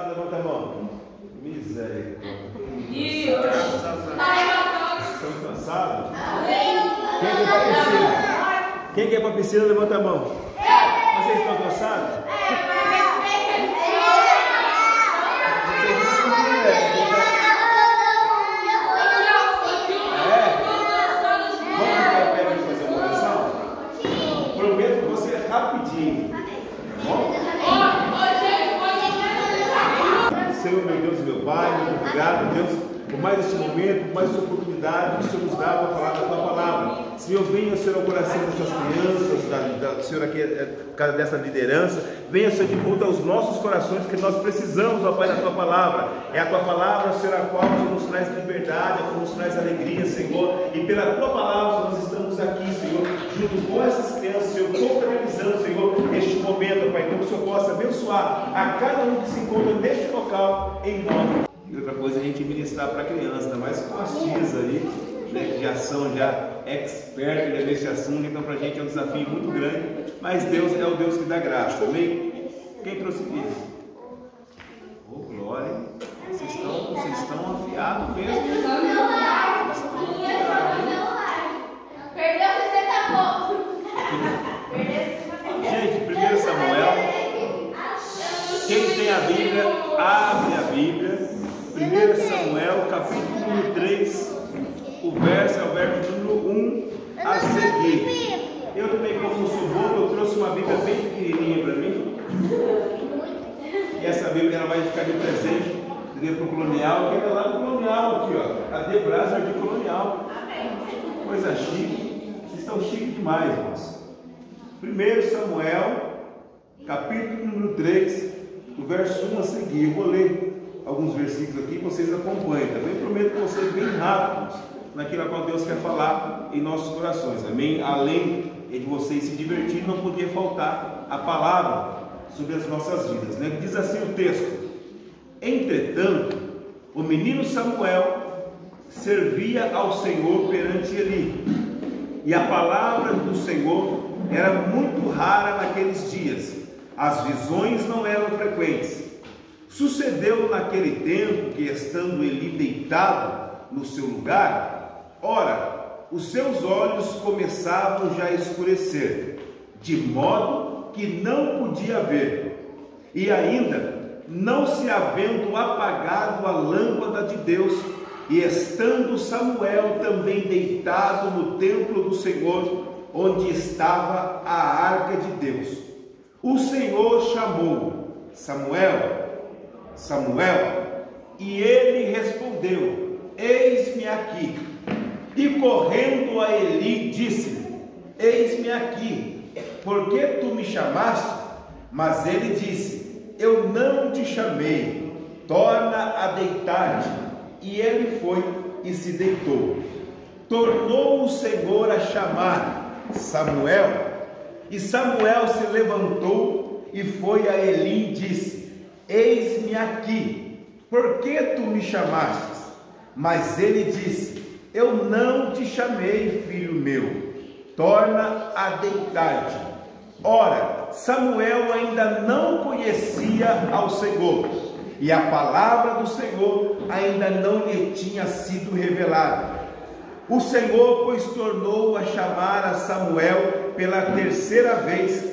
cansado, levanta a mão. Misericórdia. Estão cansados? Quem quer ir para a piscina? Quem quer ir para a piscina, levanta a mão. Vocês estão cansados? Rapidinho. Senhor, meu Deus e meu Pai, muito obrigado, Deus, por mais este momento, por mais essa oportunidade que o Senhor nos dá para falar da Tua palavra. Senhor, venha, Senhor, ao coração dessas crianças, Senhor, aqui, dessa liderança, venha, Senhor, de volta aos nossos corações, que nós precisamos, ó Pai, da Tua palavra. É a Tua palavra, Senhor, a qual nos traz liberdade, a qual nos traz alegria, Senhor, e pela Tua palavra nós estamos aqui, Senhor, junto com essas crianças, Senhor, confraternizando, Senhor, este momento, Pai, então que o Senhor possa abençoar a cada um que se encontra neste local, em nome. E outra coisa, a gente ministrar para a criança, ainda mais com as tias ali, né, que já são expert nesse assunto, então para a gente é um desafio muito grande, mas Deus é o Deus que dá graça, amém? Quem prosseguir? Oh, glória! Vocês estão afiados mesmo. Perdeu 60 pontos. Gente, 1 Samuel, quem tem a Bíblia, abre a Bíblia. 1 Samuel, capítulo número 3, o verso é o verso número 1 a seguir. Eu também, como sou bobo, eu trouxe uma Bíblia bem pequenininha para mim. E essa Bíblia ela vai ficar de presente para o colonial, que é lá no colonial aqui, ó. A Debras Jardim Colonial. Coisa chique. Vocês estão chiques demais, irmãos. 1 Samuel, capítulo número 3, o verso 1 a seguir. Eu vou ler alguns versículos aqui, vocês acompanhem. Também prometo que vocês bem rápidos naquilo a qual Deus quer falar em nossos corações, amém? Além de vocês se divertirem, não podia faltar a palavra sobre as nossas vidas, né? Diz assim o texto: entretanto, o menino Samuel servia ao Senhor perante Eli, e a palavra do Senhor era muito rara naqueles dias, as visões não eram frequentes. Sucedeu naquele tempo que, estando Eli deitado no seu lugar, ora, os seus olhos começavam já a escurecer, de modo que não podia ver, e ainda não se havendo apagado a lâmpada de Deus, e estando Samuel também deitado no templo do Senhor, onde estava a arca de Deus, o Senhor chamou: Samuel, Samuel, e ele respondeu: eis-me aqui. E correndo a Eli, disse-lhe: eis-me aqui, por que tu me chamaste? Mas ele disse: eu não te chamei, torna a deitar-te. E ele foi e se deitou. Tornou o Senhor a chamar: Samuel. E Samuel se levantou e foi a Eli e disse: eis-me aqui, por que tu me chamaste? Mas ele disse: eu não te chamei, filho meu, torna a deitar-te. Ora, Samuel ainda não conhecia ao Senhor, e a palavra do Senhor ainda não lhe tinha sido revelada. O Senhor, pois, tornou a chamar a Samuel pela terceira vez,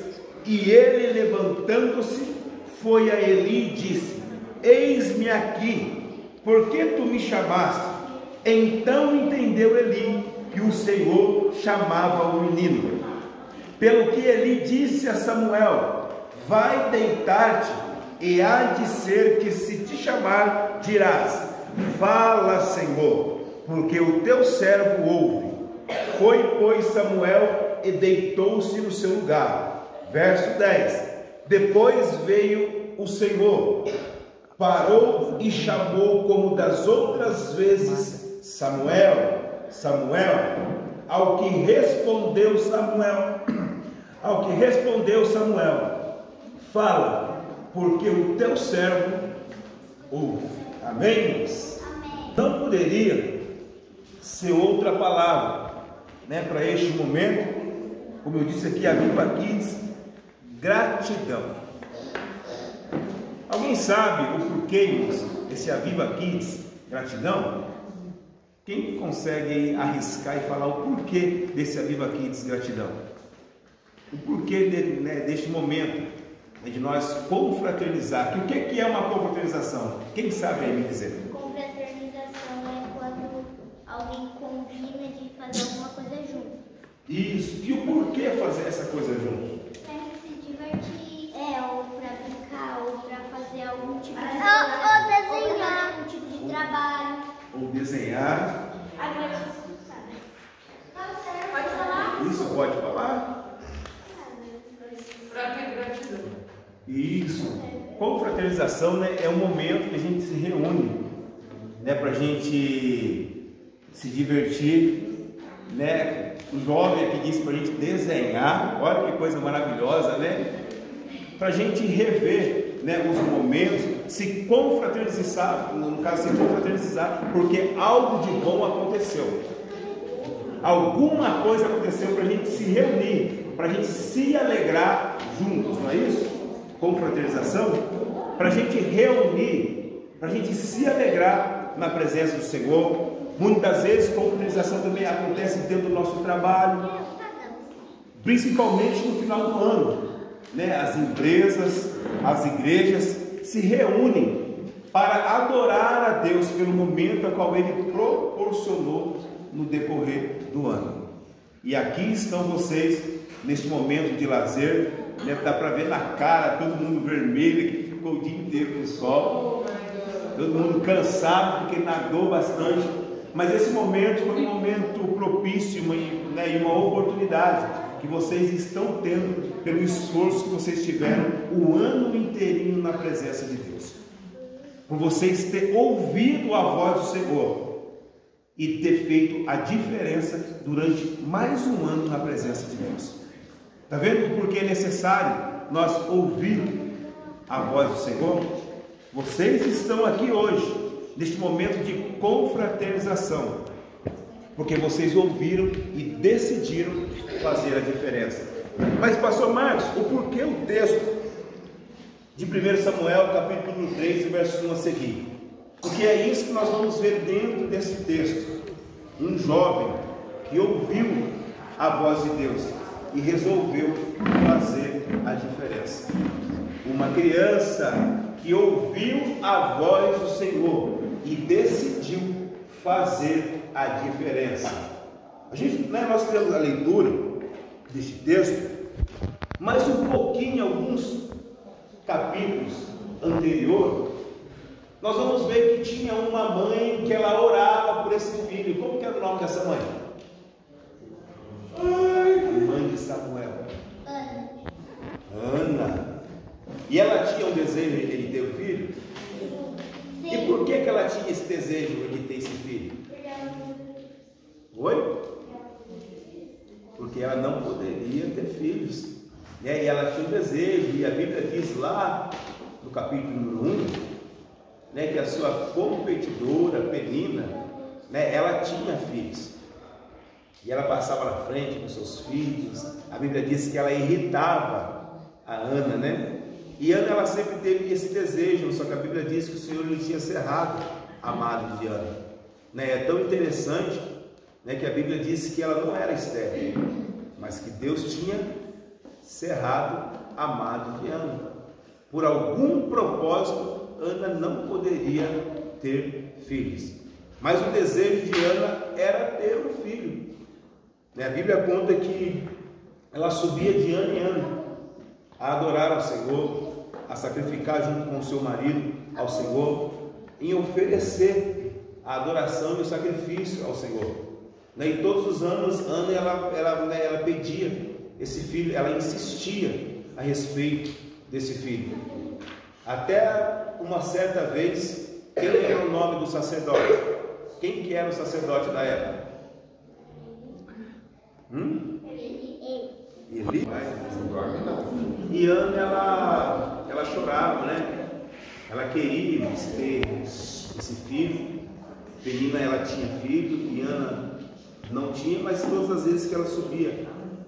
e ele, levantando-se, foi a Eli e disse: eis-me aqui, por que tu me chamaste? Então entendeu Eli que o Senhor chamava o menino. Pelo que Eli disse a Samuel: vai deitar-te, e há de ser que, se te chamar, dirás: fala, Senhor, porque o teu servo ouve. Foi, pois, Samuel e deitou-se no seu lugar. Verso 10: depois veio o Senhor, parou e chamou como das outras vezes: Samuel, Samuel. Ao que respondeu Samuel: fala, porque o teu servo ouve. Amém? Não poderia ser outra palavra, né, para este momento. Como eu disse aqui, a Viva Kids: gratidão. Alguém sabe o porquê, irmãos, esse Aviva Kids Gratidão? Quem consegue arriscar e falar o porquê desse Aviva Kids Gratidão? O porquê deste momento de nós confraternizar? O que é uma confraternização? Quem sabe aí me dizer? Confraternização é quando alguém combina de fazer alguma coisa junto. Isso. E o porquê fazer essa coisa junto? Pra se divertir. Ou pra brincar, ou pra fazer algum tipo de Ou desenhar. algum tipo de trabalho. Ou desenhar. Pode falar? Isso, pode falar? Pra ter gratidão. Isso. Confraternização, né, é um momento que a gente se reúne, né, para a gente se divertir, né? O jovem aqui disse para a gente desenhar, olha que coisa maravilhosa, né? Para a gente rever, né, os momentos, se confraternizar, no caso se confraternizar, porque algo de bom aconteceu. Alguma coisa aconteceu para a gente se reunir, para a gente se alegrar juntos, não é isso? Confraternização, para a gente reunir, para a gente se alegrar na presença do Senhor. Muitas vezes confraternização também acontece dentro do nosso trabalho, principalmente no final do ano, né? As empresas, as igrejas se reúnem para adorar a Deus pelo momento a qual Ele proporcionou no decorrer do ano. E aqui estão vocês neste momento de lazer, né? Dá para ver na cara todo mundo vermelho que ficou o dia inteiro no sol, todo mundo cansado porque nadou bastante, mas esse momento foi um momento propício, né, e uma oportunidade que vocês estão tendo pelo esforço que vocês tiveram o ano inteirinho na presença de Deus, por vocês ter ouvido a voz do Senhor e ter feito a diferença durante mais um ano na presença de Deus. Está vendo porque é necessário nós ouvir a voz do Senhor? Vocês estão aqui hoje, neste momento de confraternização, porque vocês ouviram e decidiram fazer a diferença. Mas, pastor Marcos, o porquê o texto de 1 Samuel, capítulo 3, verso 1 a seguir? Porque é isso que nós vamos ver dentro desse texto. Um jovem que ouviu a voz de Deus e resolveu fazer a diferença. Uma criança que ouviu a voz do Senhor e decidiu fazer a diferença. Nós temos a leitura deste texto, mas um pouquinho, alguns capítulos anteriores, nós vamos ver que tinha uma mãe que ela orava por esse filho. Como que era o nome dessa mãe? Mãe de Samuel. Ana. E ela tinha um desejo de ele ter um filho? Sim. E por que ela tinha esse desejo de ter esse filho? Oi? Porque ela não poderia ter filhos. E ela tinha um desejo, e a Bíblia diz lá no capítulo 1, né, que a sua competidora, Penina, né, ela tinha filhos. E ela passava na frente com seus filhos. A Bíblia diz que ela irritava a Ana, né? E Ana, ela sempre teve esse desejo, só que a Bíblia diz que o Senhor lhe tinha cerrado a madre de Ana. Né? É tão interessante, né, que a Bíblia diz que ela não era estéril, mas que Deus tinha cerrado a madre de Ana. Por algum propósito, Ana não poderia ter filhos. Mas o desejo de Ana era ter um filho. A Bíblia conta que ela subia de ano em ano a adorar ao Senhor, a sacrificar junto com o seu marido ao Senhor, em oferecer a adoração e o sacrifício ao Senhor. E todos os anos, Ana ela pedia esse filho, ela insistia a respeito desse filho. Até uma certa vez, quem lembra o nome do sacerdote? Quem que era o sacerdote da época? Eli? E Ana, ela chorava, né? Ela queria ter esse filho. Penina, ela tinha filho e Ana não tinha, mas todas as vezes que ela subia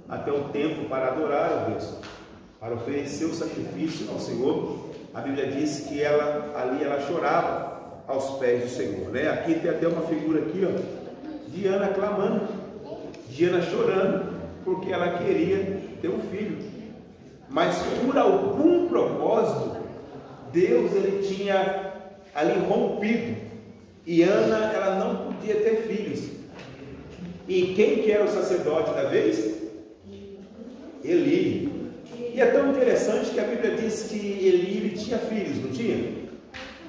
até o templo para adorar a Deus, para oferecer o sacrifício ao Senhor, a Bíblia diz que ela chorava aos pés do Senhor, né? Aqui tem até uma figura aqui, ó, de Ana clamando, de Ana chorando, porque ela queria ter um filho, mas por algum propósito, Deus ele tinha ali rompido, e Ana ela não podia ter filhos. E quem que era o sacerdote da vez? Eli. E é tão interessante que a Bíblia diz que Eli ele tinha filhos, não tinha?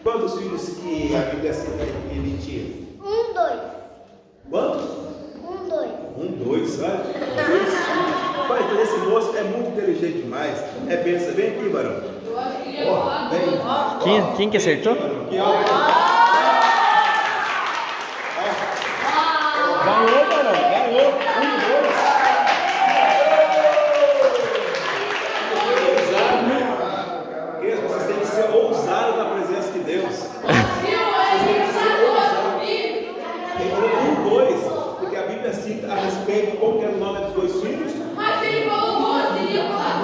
Quantos filhos que a Bíblia cita que ele tinha? 1, 2. Quantos? 1, 2. 1, 2, sabe? 2. Pai, esse moço é muito inteligente demais. É benção. Vem aqui, Barão. Vem. Quem que acertou? Ganhou, Barão. Ganhou. 1, 2. Vocês têm que ser ousados na presença de Deus. Vocês têm que ser ousados. Ele falou 1, 2, porque a Bíblia cita a respeito como que era o nome dos dois filhos. Mas ele falou 12, ele ia falar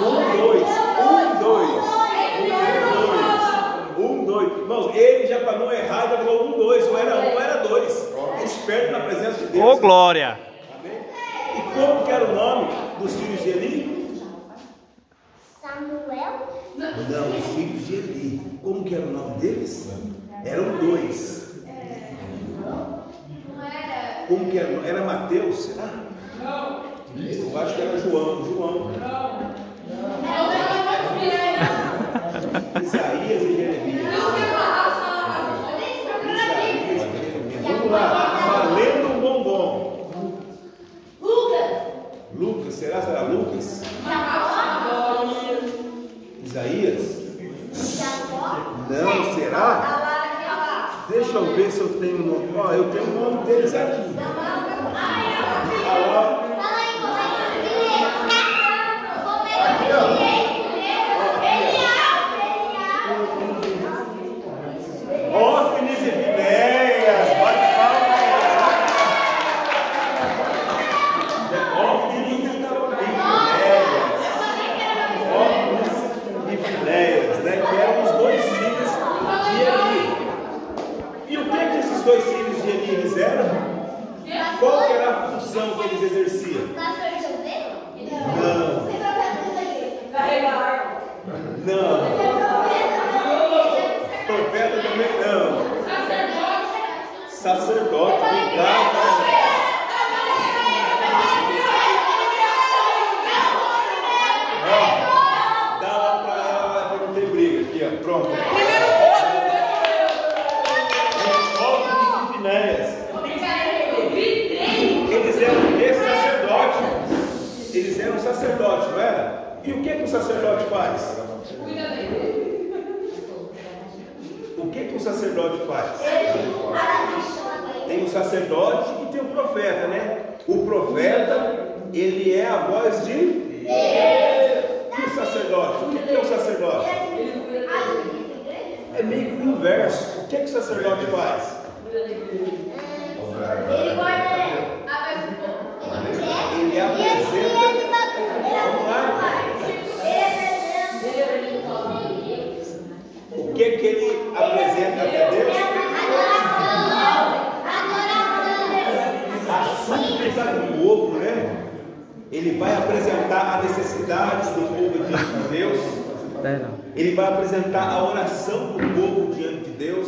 1, 2. Irmãos, ele já para não errar, já falou 1, 2. Ou era 1 ou era 2. Esperto na presença de Deus. Ô, glória! Amém? E como que era o nome dos filhos de Eli? Samuel. Não, os filhos de Eli. Como que era o nome deles? Eram 2. Como que era? Era Mateus, será? Não. Eu acho que era João. Isaías e Jeremias. Vamos lá, valendo um bombom. Lucas, será Lucas? Isaías? Não, será? Deixa eu ver se eu tenho o nome. Ó, eu tenho o nome deles aqui. Ófines e Finéias, bate palma. Ófines e Finéias, né? Que eram os dois filhos de Eli. E o que esses dois filhos de Eli eles eram? Qual que era a função que eles exerciam? Não. Profeta também não. Sacerdote, obrigado. Dá lá para ela para não ter briga aqui, ó. Pronto. Ófines e Finéias. Eles eram o que? Sacerdote. Eles eram sacerdote, não era? E o que o sacerdote faz? O que o sacerdote faz? Tem o sacerdote e tem o profeta, né? O profeta, ele é a voz de Deus. E o sacerdote? O que é o sacerdote? É meio que o inverso. O que o sacerdote faz? Ele apresenta. Vamos lá. O que ele apresenta até Deus? A súplica do povo, né? Ele vai apresentar a necessidade do povo diante de Deus. Ele vai apresentar a oração do povo diante de Deus.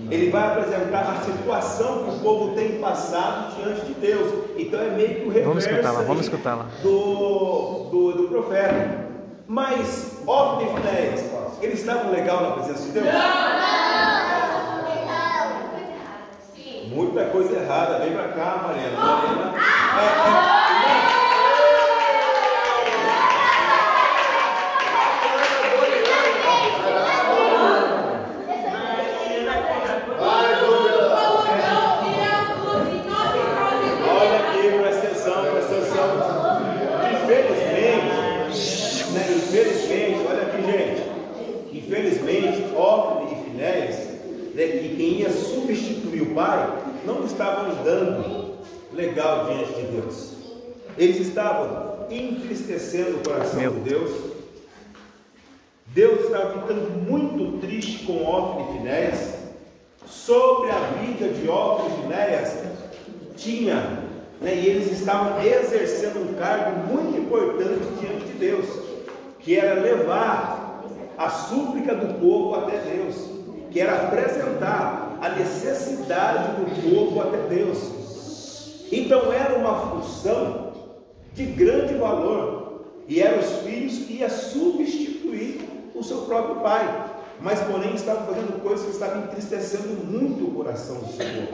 Ele vai apresentar a situação que o povo tem passado diante de Deus. Então é meio que o reverso Vamos escutá-la. do profeta. Mas, Ófines e Finéias, eles estavam legal na presença de Deus? Muita coisa errada. Vem pra cá, Mariana. Olha aqui, presta atenção. Infelizmente, olha aqui, gente. Infelizmente, Ófines e Finéias, né, que quem ia substituir o pai, não estavam andando legal diante de Deus. Eles estavam entristecendo o coração de Deus, Deus estava ficando muito triste com Ófni e Finéias. Sobre a vida de Ófni e Finéias tinha, e eles estavam exercendo um cargo muito importante diante de Deus, que era levar a súplica do povo até Deus, que era apresentar a necessidade do povo até Deus. Então era uma função de grande valor, e eram os filhos que iam substituir o seu próprio pai, mas porém estavam fazendo coisas que estavam entristecendo muito o coração do Senhor.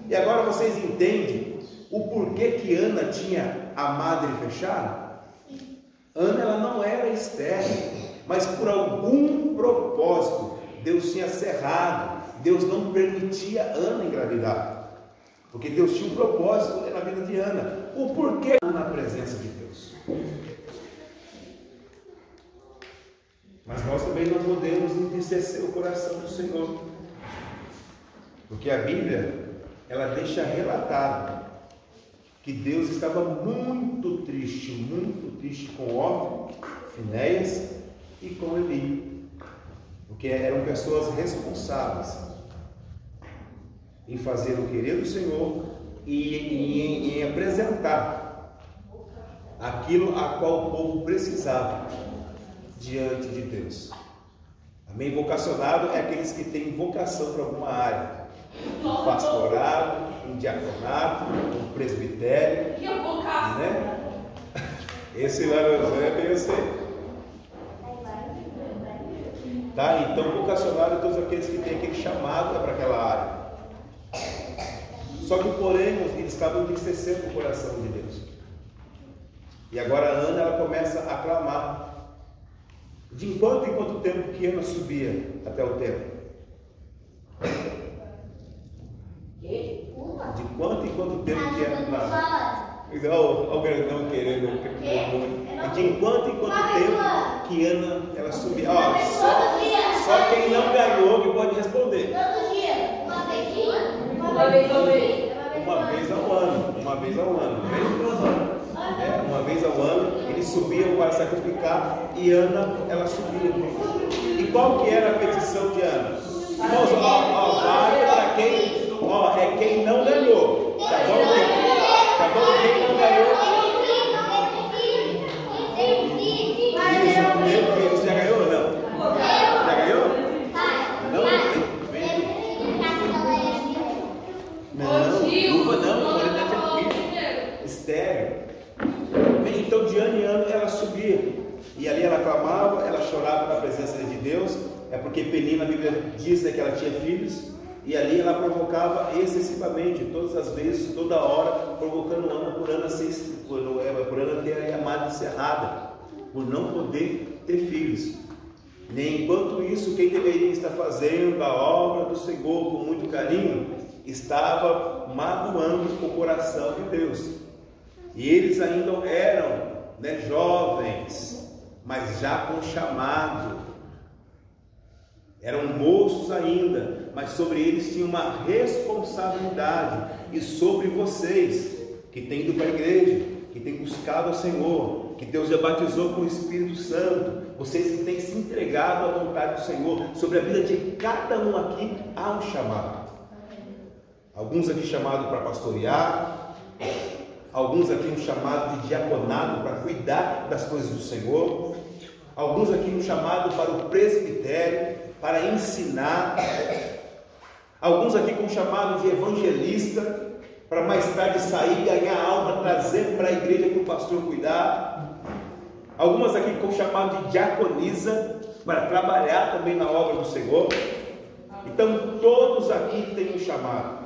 E agora vocês entendem o porquê que Ana tinha a madre fechada? Ana, ela não era estéril, mas por algum propósito Deus tinha cerrado, Deus não permitia Ana engravidar, porque Deus tinha um propósito na vida de Ana. O porquê na presença de Deus? Mas nós também não podemos entristecer o coração do Senhor, porque a Bíblia, ela deixa relatado que Deus estava muito triste com Ófni, Finéias e com Eli, porque eram pessoas responsáveis em fazer o querer do Senhor e em apresentar aquilo a qual o povo precisava diante de Deus. Amém? Vocacionado é aqueles que têm vocação para alguma área, um pastorado, um diaconato, um presbitério, né? Esse lá é bem assim. Tá? Então vocacionado é todos aqueles que têm aquele chamado para aquela área. Só que porém eles estavam entristecendo o coração de Deus. E agora a Ana, ela começa a clamar. De enquanto em quanto tempo que Ana subia até o templo? De quanto em quanto tempo que Ana... Olha o grandão querendo. De enquanto em quanto tempo que Ana, ela subia? Ó, só quem não ganhou que pode responder. Todo dia. Uma vez ao mês. Uma vez ao ano. Uma vez ao ano. Uma vez ao ano eles subiam para sacrificar e Ana, ela subia. E qual que era a petição de Ana? Irmãos, vale para quem, é quem não ganhou. Tá bom? Tá bom? Quem não ganhou? Isso, o primeiro filho. Você já ganhou ou não? Já ganhou? Não? Não, estéreo. Então de ano em ano ela subia, e ali ela clamava, ela chorava na presença de Deus. É porque Penina, a Bíblia diz que ela tinha filhos, e ali ela provocava excessivamente, todas as vezes, toda hora, provocando Ana por Ana ter a madre cerrada, por não poder ter filhos. Nem enquanto isso, quem deveria estar fazendo a obra do Senhor com muito carinho, estava magoando o coração de Deus. E eles ainda eram jovens, mas já com chamado. Eram moços ainda, mas sobre eles tinha uma responsabilidade. E sobre vocês, que têm ido para a igreja, que têm buscado ao Senhor, que Deus já batizou com o Espírito Santo, vocês que têm se entregado à vontade do Senhor, sobre a vida de cada um aqui há um chamado. Alguns aqui chamados para pastorear, alguns aqui um chamado de diaconado para cuidar das coisas do Senhor, alguns aqui um chamado para o presbitério, para ensinar, alguns aqui com um chamado de evangelista, para mais tarde sair, ganhar alma, trazer para a igreja para o pastor cuidar, algumas aqui com um chamado de diaconisa, para trabalhar também na obra do Senhor. Então todos aqui têm um chamado.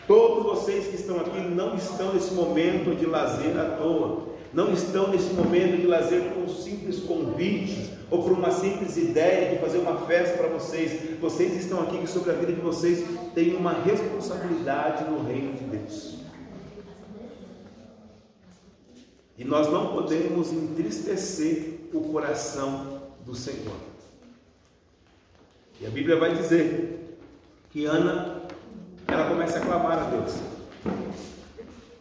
Todos vocês que estão aqui não estão nesse momento de lazer à toa, não estão nesse momento de lazer por um simples convite ou por uma simples ideia de fazer uma festa para vocês. Vocês estão aqui que sobre a vida de vocês tem uma responsabilidade no reino de Deus. E nós não podemos entristecer o coração do Senhor. E a Bíblia vai dizer que Ana, ela começa a clamar a Deus.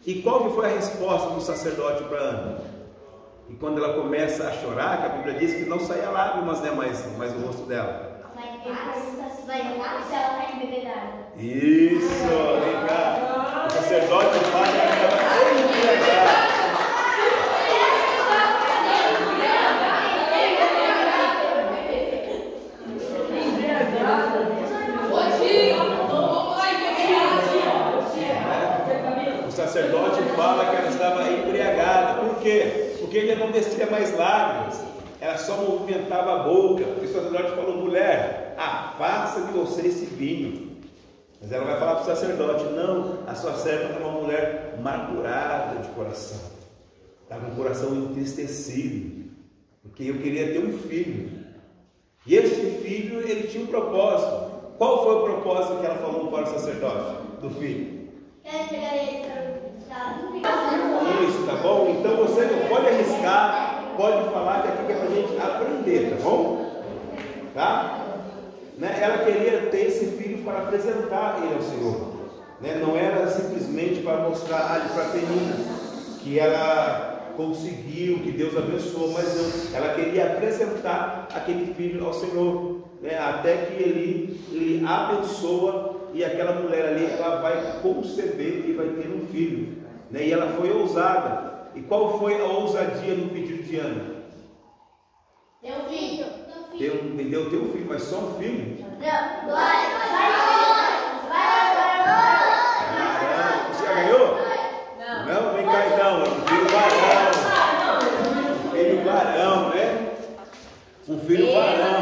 E qual que foi a resposta do sacerdote para Ana? E quando ela começa a chorar, que a Bíblia diz que não saía lágrimas, né, mais o rosto dela. Vai se ela está embebedada. Isso, legal. O sacerdote fala que ela estava embriagada. O sacerdote fala que ela estava embriagada. Por quê? Porque ele não descia mais lágrimas. Ela só movimentava a boca. O sacerdote falou: mulher, afasta de você esse vinho. Mas ela vai falar para o sacerdote: não, a sua serva é uma mulher amargurada de coração, está com o coração entristecido, porque eu queria ter um filho, e este filho, ele tinha um propósito. Qual foi o propósito que ela falou para o sacerdote do filho? Quero entregar ele para o Isso, tá bom? Então você não pode arriscar, pode falar que aqui é para a gente aprender, tá bom? Tá? Né? Ela queria ter esse filho para apresentar ele ao Senhor, né? Não era simplesmente para mostrar ali para a Penina que ela conseguiu, que Deus abençoou, mas não, ela queria apresentar aquele filho ao Senhor, né? Até que ele abençoa e aquela mulher ali, ela vai conceber e vai ter um filho, né? E ela foi ousada. E qual foi a ousadia no pedido de Ana? Deu filho. Deu teu filho, mas só um filho? Não, Você já ganhou? Não, vem cá então, um filho varão. Um filho varão, né? Um filho varão.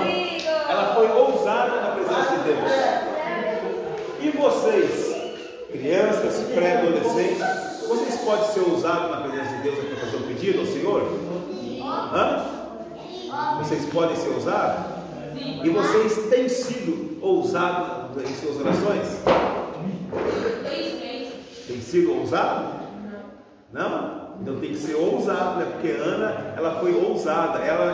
Ela foi ousada na presença de Deus. E vocês, crianças, pré-adolescentes, vocês podem ser ousados na presença de Deus para fazer um pedido ao Senhor? Hã? Vocês podem ser ousados? E vocês têm sido ousados em suas orações? Tem sido ousado? Não? Então tem que ser ousado, né? Porque Ana, ela foi ousada. Ela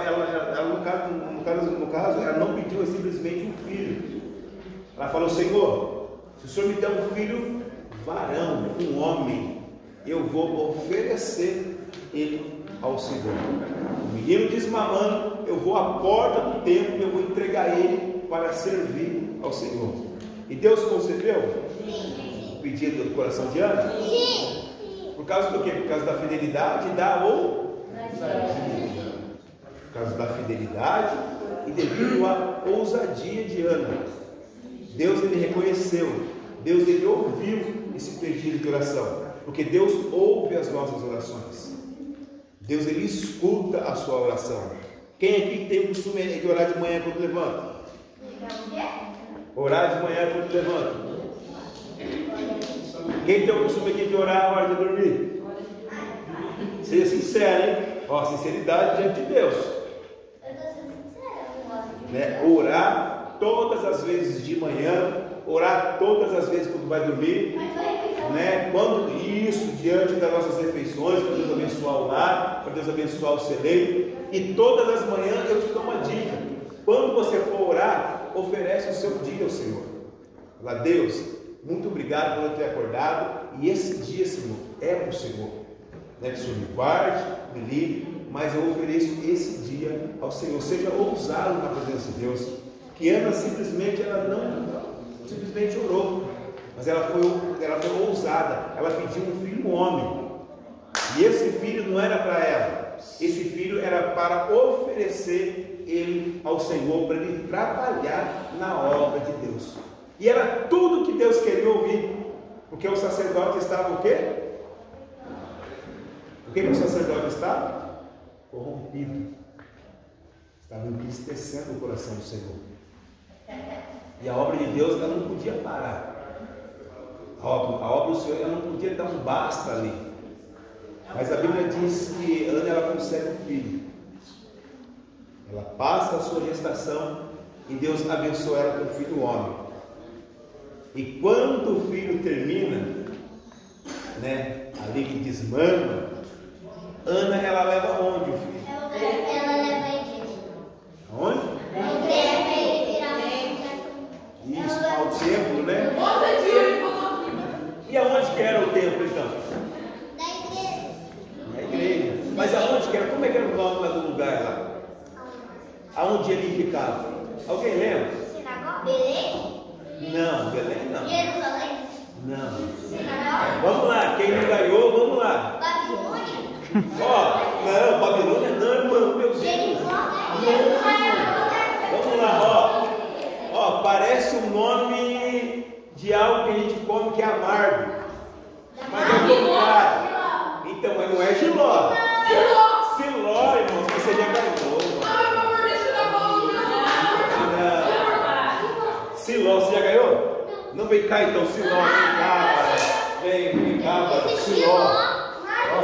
no caso, ela não pediu simplesmente um filho. Ela falou: Senhor, se o Senhor me der um filho varão, um homem, eu vou oferecer ele ao Senhor. O menino desmamando, eu vou à porta do templo e eu vou entregar ele para servir ao Senhor. E Deus concedeu o pedido do coração de Ana? Sim. Por causa do quê? Por causa da fidelidade e da ousadia. Por causa da fidelidade e devido à ousadia de Ana. Deus, ele reconheceu, Deus, ele ouviu esse pedido de oração, porque Deus ouve as nossas orações. Deus, ele escuta a sua oração. Quem aqui tem o costume de orar de manhã quando levanta? Orar de manhã quando levanta. Quem tem o costume aqui de orar na hora de dormir? Seja sincero, hein? Ó, sinceridade diante de Deus. Eu estou sendo sincera, Né? Orar todas as vezes de manhã, orar todas as vezes quando vai dormir, né? Quando isso, diante das nossas refeições, para Deus abençoar o lar, para Deus abençoar o celeiro. E todas as manhãs eu te dou uma dica: quando você for orar, oferece o seu dia ao Senhor. Fala: Deus, muito obrigado por eu ter acordado, e esse dia, Senhor, é para o Senhor, né? Que o Senhor me guarde, me livre, mas eu ofereço esse dia ao Senhor. Seja ousado na presença de Deus. Que Ana simplesmente, ela não simplesmente orou, mas ela foi ousada. Ela pediu um filho, um homem, e esse filho não era para ela, esse filho era para oferecer ele ao Senhor, para ele trabalhar na obra de Deus. E era tudo que Deus queria ouvir, porque o sacerdote estava o quê? O que o sacerdote estava? Corrompido, estava entristecendo o coração do Senhor. E a obra de Deus, ela não podia parar. A obra do Senhor, ela não podia dar um basta ali. Mas a Bíblia diz que Ana, ela concebe um filho. Ela passa a sua gestação e Deus abençoa ela com um filho homem. E quando o filho termina, né, ali que desmama, Ana, ela leva aonde o filho? Ela leva a igreja. Aonde? Isso, ao templo, né? E aonde que era o templo então? Da igreja. Na igreja. Mas aonde que era? Como é que era Onde ele ficava? Alguém lembra? Sinagoga? Belém? Não, Belém não. Jerusalém? Não. Sinagoga? Vamos lá, quem não ganhou, vamos lá. Babilônia? Ó, não, Babilônia não, irmão, meu Deus. Jericó? Vamos lá, ó, parece o nome de algo que a gente come que é amargo, mas é o contrário. Então, mas não é Giló. Siló, irmãos, você já ganhou. Siló, você já ganhou? Não, vem cá então, Siló, vem cá, vem cá, Siló. Ó,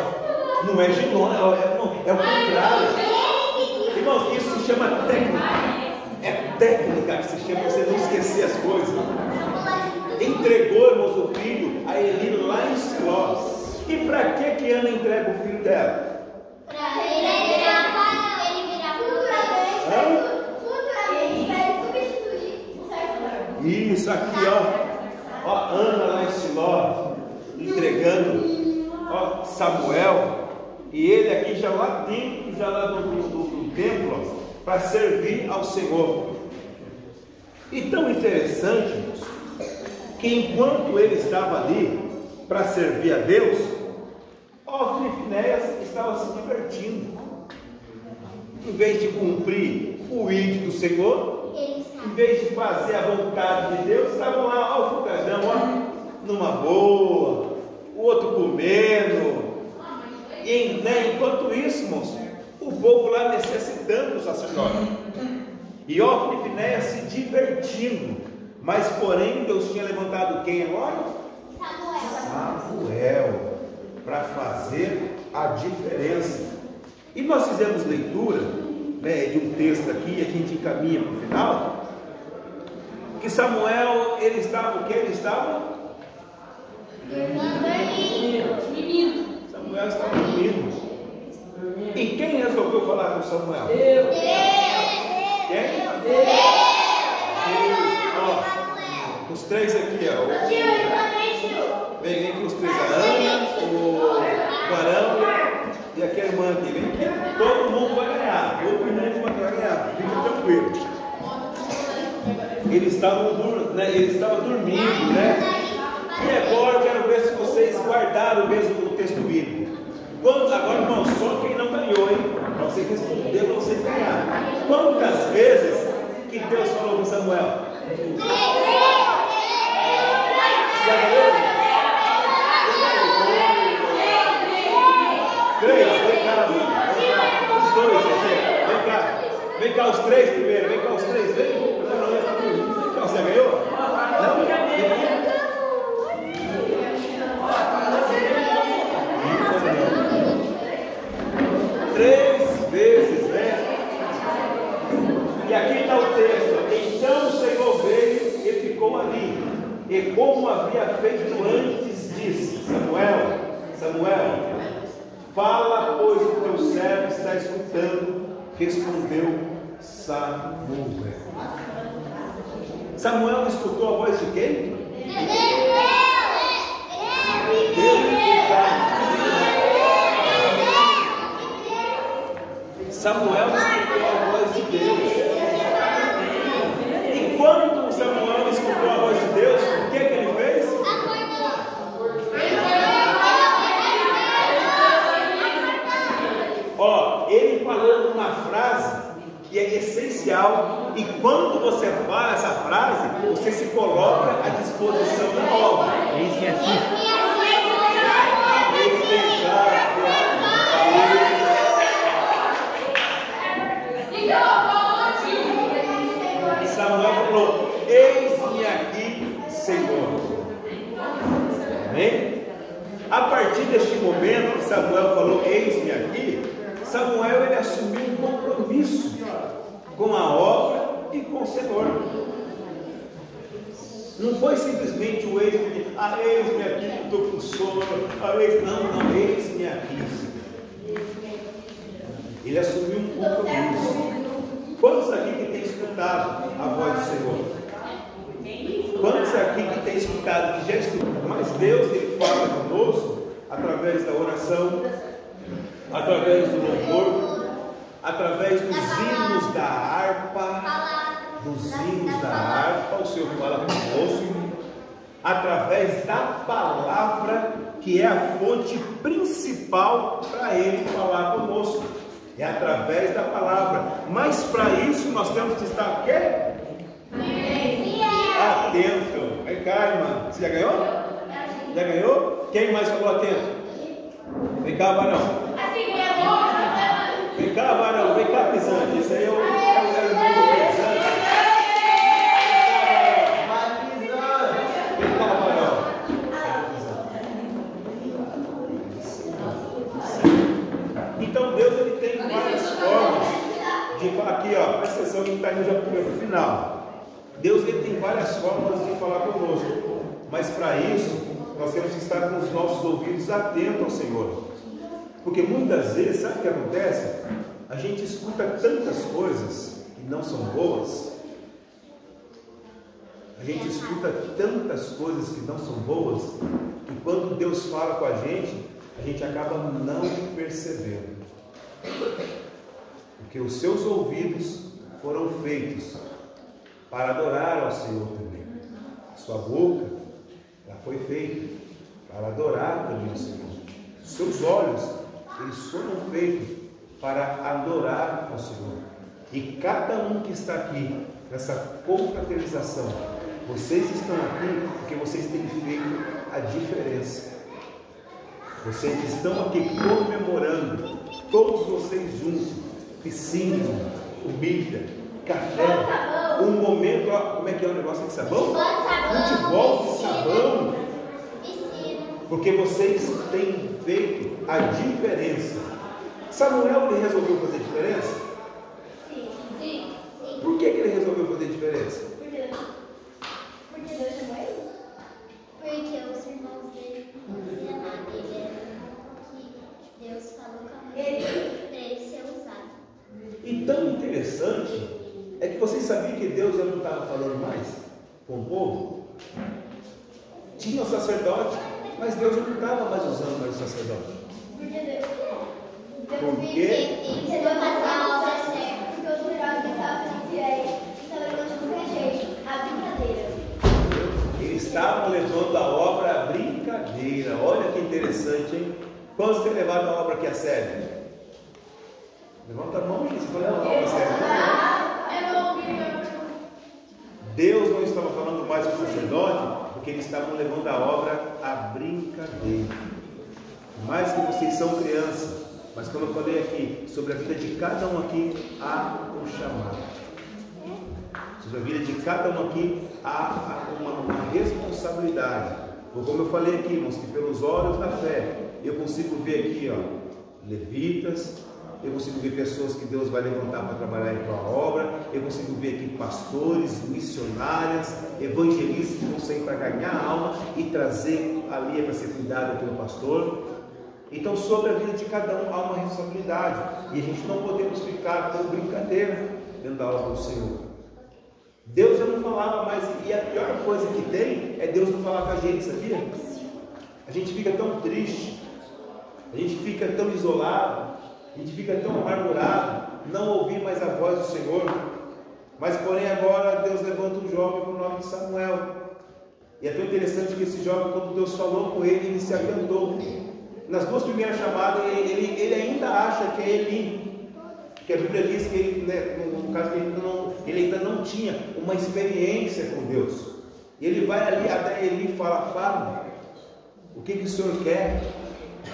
não é Giló, é o contrário. Irmãos, isso se chama técnica. É técnica que se chama você não esquecer as coisas. Entregou, irmãos, o filho a Eli lá em Siló. E para que Ana entrega o filho dela? Para ele virar futuramente para ele substituir o certo. Isso aqui, ó, Ana lá em Siló, entregando, ó, Samuel, e ele aqui já lá dentro, já lá do templo, para servir ao Senhor. E tão interessante, irmãos, que enquanto ele estava ali para servir a Deus, Ofni e Finéias estava se divertindo. Em vez de cumprir o ídolo do Senhor, em vez de fazer a vontade de Deus, estavam lá, ó, o fogadão, ó, numa boa, o outro comendo. E, né, enquanto isso, irmãos, o povo lá necessitando do sacerdote. E Ofni e Finéias se divertindo. Mas, porém, Deus tinha levantado quem agora? Samuel, para fazer a diferença. E nós fizemos leitura, né, de um texto aqui, a gente encaminha para o final, que Samuel, ele estava o que? Ele estava? Dormindo. Samuel estava dormindo. E quem resolveu falar com Samuel? Deus. Quem? Ó, os três aqui, ó. Vem com os três, a Ana, o Varão e aquela irmã aqui. Vem aqui. Todo mundo vai ganhar. O primeiro vai ganhar. Fica tranquilo. Ele estava dormindo, né? E agora eu quero ver se vocês guardaram mesmo o texto bíblico. Agora, irmão, só quem não ganhou, hein? Para você responder, para você ganhar. Quantas vezes que Deus falou com Samuel? Já ganhou? Três, vem cá, amigo. Os dois, vem cá. Vem cá os três primeiro, vem cá os três, vem. Não, você ganhou? Não? Três vezes, né? E aqui está o texto. Então o Senhor veio e ficou ali. E como havia feito antes, disse: Samuel, fala, pois o teu servo está escutando. Respondeu Samuel. Samuel escutou a voz de quem? Samuel escutou a voz de Deus. E quando Samuel escutou a voz de Deus, o que ele fez? Ó, ele falou uma frase que é essencial, e quando você fala essa frase, você se coloca à disposição da obra. Eis-me aqui. E Samuel falou: eis-me aqui, Senhor. Amém? A partir deste momento que Samuel falou: eis-me aqui, Samuel ele assumiu um compromisso com a obra e com o Senhor. Não foi simplesmente o eis-me, eis-me aqui que estou com sono, não, eis-me aqui, Senhor. Ele assumiu um compromisso. Quantos aqui que tem escutado a voz do Senhor? Quantos aqui que tem escutado, que já escutou? Mas Deus ele fala conosco através da oração, através do louvor, através dos hinos da harpa, o Senhor fala conosco, através da palavra, que é a fonte principal para Ele falar conosco, é através da palavra. Mas para isso nós temos que estar o quê? Atento. Vem cá, irmã. Você já ganhou? Já ganhou? Quem mais falou atento? Vem cá, varão. Vem cá, varão. Vem cá, pisante. Esse aí é o irmão do pisante. Vem cá, varão. Então Deus, ele tem várias formas de falar. Aqui, ó, presta atenção que está indo já para o final. Deus, ele tem várias formas de falar conosco, mas para isso nós temos que estar com os nossos ouvidos atentos ao Senhor, porque muitas vezes, sabe o que acontece? A gente escuta tantas coisas que não são boas, a gente escuta tantas coisas que não são boas, que quando Deus fala com a gente acaba não percebendo, porque os seus ouvidos foram feitos para adorar ao Senhor também. A sua boca, ela foi feita para adorar também ao Senhor. Os seus olhos, eles foram feitos para adorar ao Senhor. E cada um que está aqui, nessa confraternização, vocês estão aqui porque vocês têm feito a diferença. Vocês estão aqui comemorando, todos vocês juntos, piscina, comida, café, um momento, como é que é o negócio de sabão? Futebol de sabão. Porque vocês têm feito a diferença. Samuel, ele resolveu fazer diferença? Sim. Por que ele resolveu fazer diferença? Porque Deus chamou ele? Porque os irmãos dele não amaram ele, que Deus falou com ele para ele ser usado. E tão interessante é que vocês sabiam que Deus já não estava falando mais com o povo? Tinha o sacerdote, mas Deus já não estava mais usando mais o sacerdote. Porque ele vai fazer a obra certa, porque os melhores que estavam fazendo ele, então ele não tinha jeito, a brincadeira. eles estavam levando a obra à brincadeira. Olha que interessante, hein? Quantos têm levado a obra aqui a sério? Levanta a mão, gente. Você foi levar a obra a sério? Deus não estava falando mais com o sacerdote, porque eles estavam levando a obra à brincadeira. Mais que vocês são crianças, mas como eu falei aqui, sobre a vida de cada um aqui, há um chamado. Sobre a vida de cada um aqui, há uma responsabilidade. Como eu falei aqui, irmãos, que pelos olhos da fé, eu consigo ver aqui, ó, levitas, eu consigo ver pessoas que Deus vai levantar para trabalhar em tua obra, eu consigo ver aqui pastores, missionárias, evangelistas que vão sair para ganhar a alma e trazer ali para ser cuidada pelo pastor. Então, sobre a vida de cada um há uma responsabilidade, e a gente não podemos ficar com brincadeira dentro da obra do Senhor. Deus já não falava mais, e a pior coisa que tem é Deus não falar com a gente, sabia? A gente fica tão triste, a gente fica tão isolado, a gente fica tão amargurado, não ouvir mais a voz do Senhor. Mas porém agora Deus levanta um jovem com o nome de Samuel, e é tão interessante que esse jovem, quando Deus falou com ele, ele se atentou. Nas duas primeiras chamadas ele ainda acha que é Eli, que a Bíblia diz que ele, né, no caso que ele ainda não tinha uma experiência com Deus. E ele vai ali até Eli e fala, o que o Senhor quer?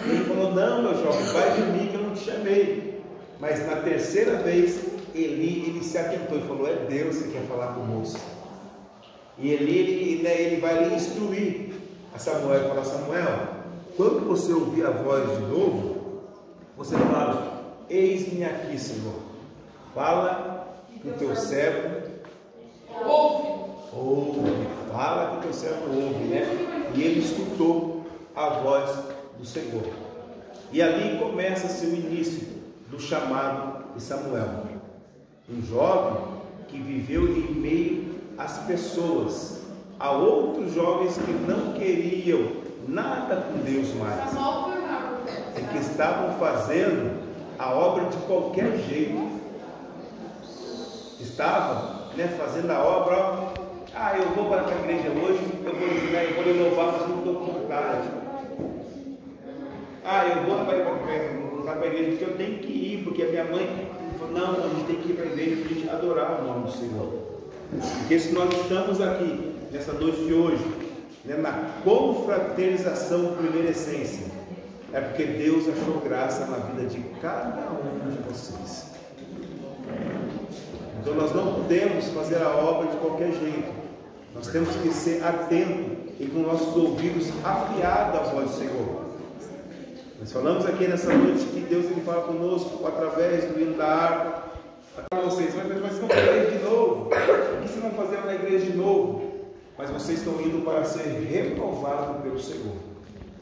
E ele falou, não, meu jovem, vai de mim que eu não te chamei. Mas na terceira vez ele se atentou e falou, é Deus que quer falar com o moço. E ele vai ali instruir a Samuel e falar, Samuel, quando você ouvir a voz de novo, você fala, eis-me aqui, Senhor. Fala que o teu servo ouve. Fala que o teu servo ouve, né? E ele escutou a voz do Senhor. E ali começa-se o início do chamado de Samuel. Um jovem que viveu em meio às pessoas, a outros jovens que não queriam nada com Deus mais, e que estavam fazendo a obra de qualquer jeito. Estava, fazendo a obra. Eu vou para a igreja hoje, eu vou lhe louvar, mas não estou com vontade. Eu vou para a igreja porque eu tenho que ir, porque a minha mãe falou, não, a gente tem que ir para a igreja para a gente adorar o nome do Senhor. Porque se nós estamos aqui, nessa noite de hoje, na confraternização por primeira essência, é porque Deus achou graça na vida de cada um de vocês. Então nós não podemos fazer a obra de qualquer jeito. Nós temos que ser atentos e com nossos ouvidos afiados à voz do Senhor. Nós falamos aqui nessa noite que Deus ele fala conosco através do hino da harpa. Para vocês, mas vocês vão fazer de novo. O que vocês vão fazer na igreja de novo? Mas vocês estão indo para ser reprovados pelo Senhor.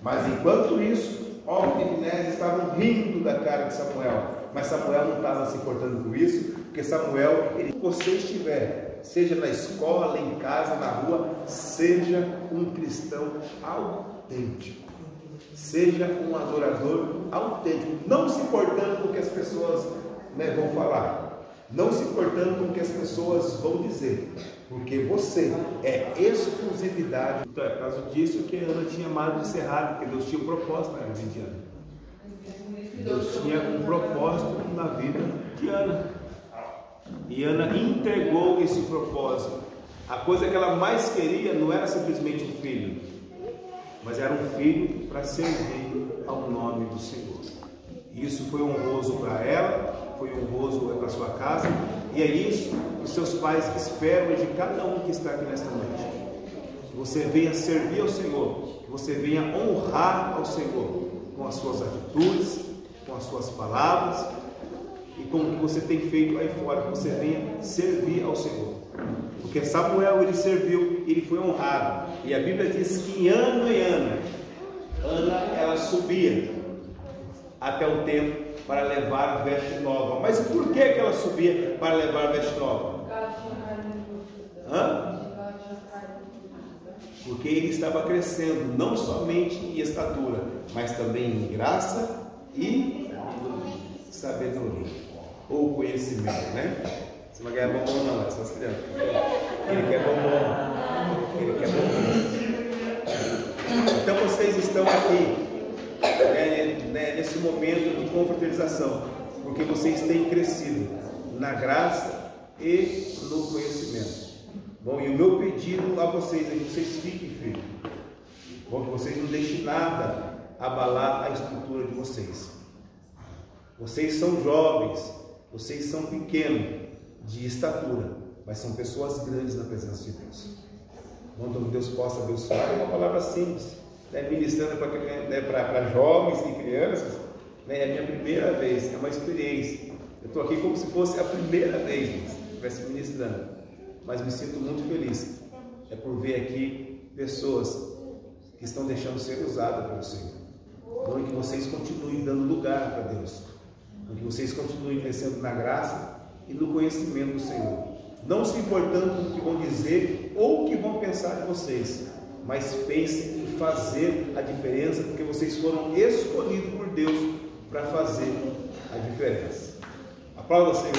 Mas enquanto isso, Ofni e Finéias estavam rindo da cara de Samuel. Mas Samuel não estava se importando com isso, porque Samuel, você estiver, seja na escola, em casa, na rua, seja um cristão autêntico. Seja um adorador autêntico, não se importando com o que as pessoas vão falar, não se importando com o que as pessoas vão dizer, porque você é exclusividade. Então é por causa disso que Ana tinha amado de cerrado, porque Deus tinha um propósito na vida de Ana. Deus tinha um propósito na vida de Ana, e Ana entregou esse propósito. A coisa que ela mais queria não era simplesmente um filho, mas era um filho para servir ao nome do Senhor. Isso foi honroso para ela, foi honroso para sua casa, e é isso que os seus pais esperam de cada um que está aqui nesta noite. Que você venha servir ao Senhor, que você venha honrar ao Senhor com as suas atitudes, com as suas palavras e com o que você tem feito aí fora, que você venha servir ao Senhor. Porque Samuel, ele serviu, ele foi honrado. E a Bíblia diz que ano em ano, Ana, ela subia até o templo para levar veste nova. Mas por que ela subia para levar veste nova? Porque ele estava crescendo, não somente em estatura, mas também em graça e sabedoria, ou conhecimento, Você vai ganhar bombom não, é só as crianças. Ele quer bombom. Ele quer bombom. Então vocês estão aqui nesse momento de confraternização, porque vocês têm crescido na graça e no conhecimento. Bom, e o meu pedido a vocês é que vocês fiquem firmes. Bom, que vocês não deixem nada abalar a estrutura de vocês. Vocês são jovens, vocês são pequenos de estatura, mas são pessoas grandes na presença de Deus. Bom, então que Deus possa abençoar. É uma palavra simples, ministrando para jovens e crianças. É a minha primeira vez, é uma experiência. Eu estou aqui como se fosse a primeira vez que estivesse ministrando, mas me sinto muito feliz. É por ver aqui pessoas que estão deixando ser usadas pelo Senhor. Então que vocês continuem dando lugar para Deus, que vocês continuem crescendo na graça e no conhecimento do Senhor, não se importando com o que vão dizer ou o que vão pensar de vocês, mas pensem em fazer a diferença, porque vocês foram escolhidos por Deus para fazer a diferença. Aplauda o Senhor.